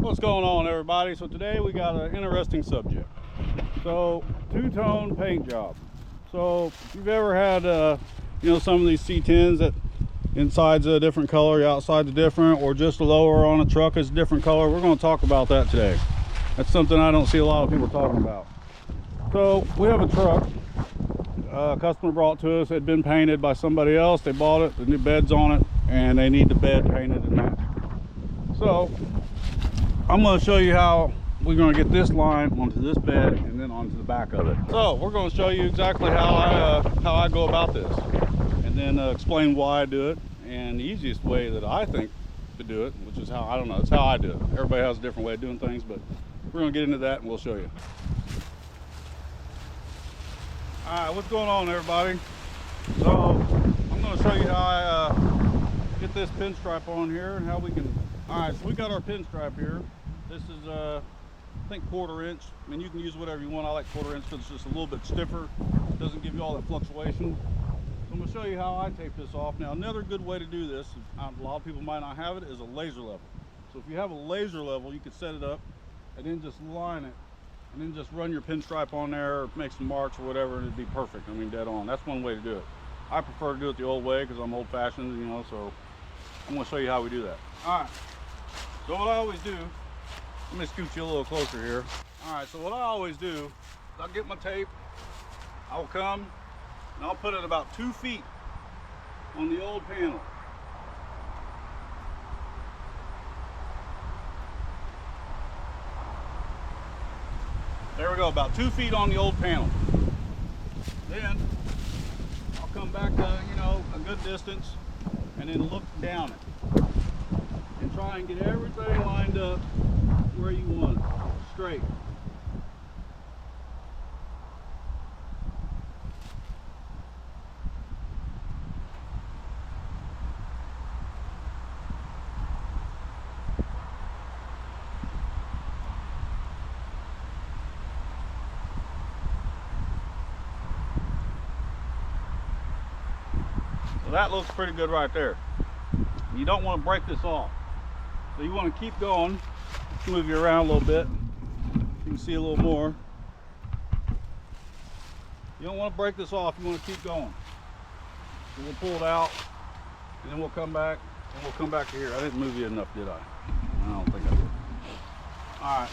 What's going on, everybody? So today we got an interesting subject. So two-tone paint job. So if you've ever had some of these C10s that inside's a different color, outside's a different, or just a lower on a truck is a different color, we're going to talk about that today. That's something I don't see a lot of people talking about. So we have a truck a customer brought to us. It had been painted by somebody else. They bought it, the new bed's on it, and they need the bed painted and matched. So I'm going to show you how we're going to get this line onto this bed and then onto the back of it. So we're going to show you exactly how I go about this, and then explain why I do it, and the easiest way that I think to do it, which is how, I don't know, it's how I do it. Everybody has a different way of doing things, but we're going to get into that and we'll show you. Alright, what's going on, everybody? So I'm going to show you how I get this pinstripe on here and how we can. Alright, so we got our pinstripe here. This is I think 1/4 inch. I mean, you can use whatever you want. I like 1/4 inch because it's just a little bit stiffer. It doesn't give you all that fluctuation. So I'm going to show you how I tape this off. Now, another good way to do this, a lot of people might not have it, is a laser level. So if you have a laser level, you could set it up and then just line it and then just run your pinstripe on there, or make some marks or whatever, and it'd be perfect. I mean, dead on. That's one way to do it. I prefer to do it the old way because I'm old-fashioned, you know, so I'm going to show you how we do that. All right. So what I always do, let me scoot you a little closer here. All right, so what I always do is I'll get my tape, I'll come, and I'll put it about 2 feet on the old panel. There we go, about 2 feet on the old panel. Then I'll come back a good distance and then look down it and try and get everything lined up where you want it, straight. So that looks pretty good right there. You don't want to break this off. So you want to keep going. Let's move you around a little bit. You can see a little more. You don't want to break this off. You want to keep going. So we'll pull it out, and then we'll come back, and we'll come back to here. I didn't move you enough, did I? I don't think I did. All right.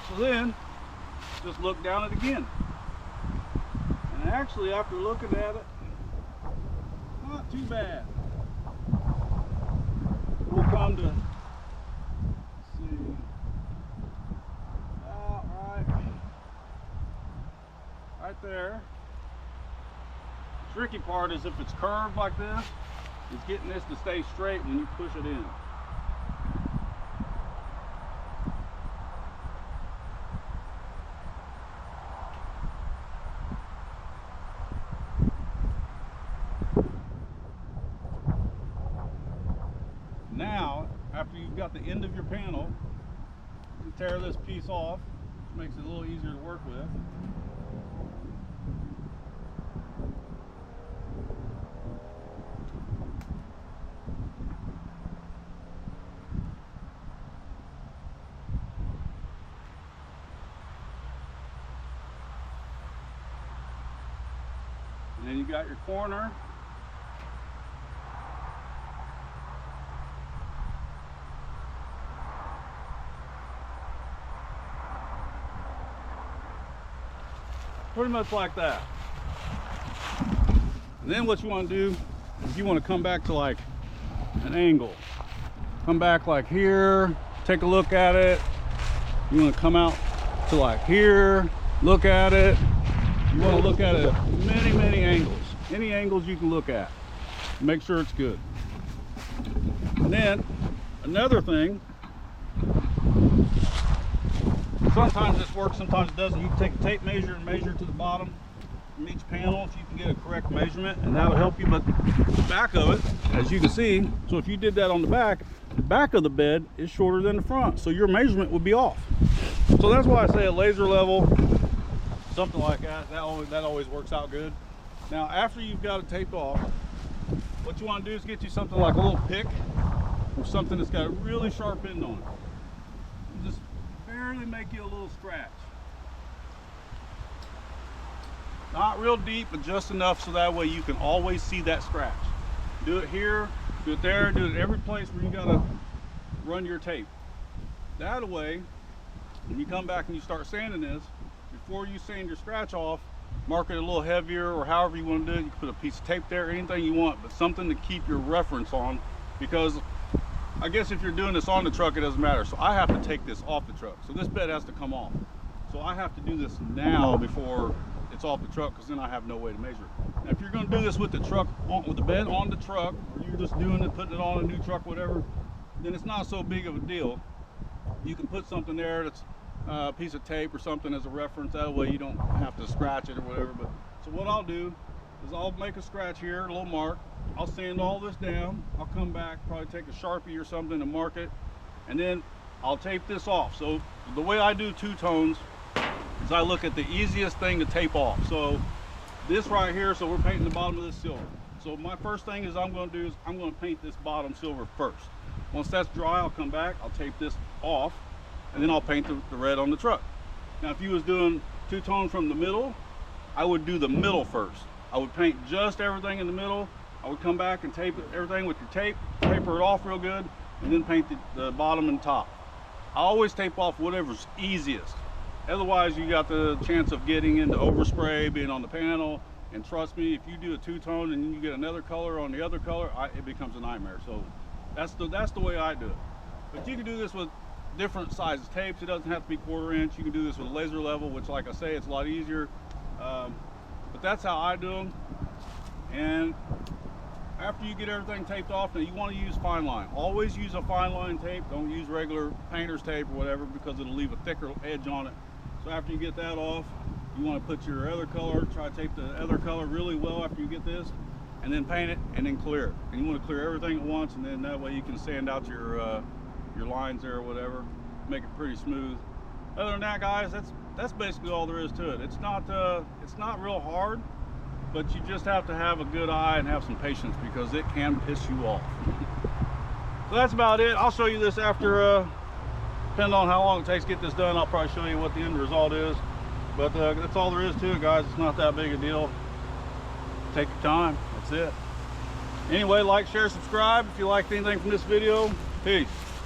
So then, just look down it again. And actually, after looking at it, not too bad. We'll come to, let's see, about right there. The tricky part is if it's curved like this, is getting this to stay straight when you push it in. Now, after you've got the end of your panel, you tear this piece off, which makes it a little easier to work with. And then you got your corner. Pretty much like that. And then what you want to do is you want to come back to like an angle. Come back like here, take a look at it. You want to come out to like here, look at it. You want to look at it at many angles. Any angles you can look at. Make sure it's good. And then another thing, sometimes this works, sometimes it doesn't. You can take a tape measure and measure to the bottom from each panel if you can get a correct measurement, and that'll help you. But the back of it, as you can see, so if you did that on the back of the bed is shorter than the front, so your measurement would be off. So that's why I say a laser level, something like that, that always works out good. Now, after you've got it taped off, what you want to do is get you something like a little pick or something that's got a really sharp end on it. Just barely make you a little scratch. Not real deep, but just enough so that way you can always see that scratch. Do it here, do it there, do it every place where you gotta run your tape. That way, when you come back and you start sanding this, before you sand your scratch off, mark it a little heavier or however you want to do it. You can put a piece of tape there, anything you want, but something to keep your reference on, because I guess if you're doing this on the truck, it doesn't matter. So I have to take this off the truck. So this bed has to come off. So I have to do this now before it's off the truck, because then I have no way to measure it. Now, if you're going to do this with the truck, with the bed on the truck, or you're just doing it, putting it on a new truck, whatever, then it's not so big of a deal. You can put something there that's a piece of tape or something as a reference. That way you don't have to scratch it or whatever. But so what I'll do is I'll make a scratch here, a little mark. I'll sand all this down. I'll come back, probably take a Sharpie or something to mark it, and then I'll tape this off. So the way I do two-tones is I look at the easiest thing to tape off. So this right here, so we're painting the bottom of this silver. So my first thing is I'm going to do is I'm going to paint this bottom silver first. Once that's dry, I'll come back, I'll tape this off, and then I'll paint the red on the truck. Now if you was doing two-tone from the middle, I would do the middle first. I would paint just everything in the middle. I would come back and tape everything with your tape, taper it off real good, and then paint the bottom and top. I always tape off whatever's easiest. Otherwise, you got the chance of getting into overspray, being on the panel, and trust me, if you do a two-tone and you get another color on the other color, it becomes a nightmare. So that's the way I do it. But you can do this with different sizes tapes. It doesn't have to be 1/4 inch. You can do this with a laser level, which, like I say, it's a lot easier. But that's how I do them. And after you get everything taped off, now you want to use fine line. Always use a fine line tape. Don't use regular painter's tape or whatever, because it'll leave a thicker edge on it. So after you get that off, you want to put your other color, try to tape the other color really well after you get this, and then paint it, and then clear it. And you want to clear everything at once, and then that way you can sand out your lines there or whatever, make it pretty smooth. Other than that, guys, that's basically all there is to it. It's not real hard, but you just have to have a good eye and have some patience, because it can piss you off. So that's about it. I'll show you this after, depending on how long it takes to get this done, I'll probably show you what the end result is. But that's all there is to it, guys. It's not that big a deal. Take your time. That's it. Anyway, like, share, subscribe if you liked anything from this video. Peace.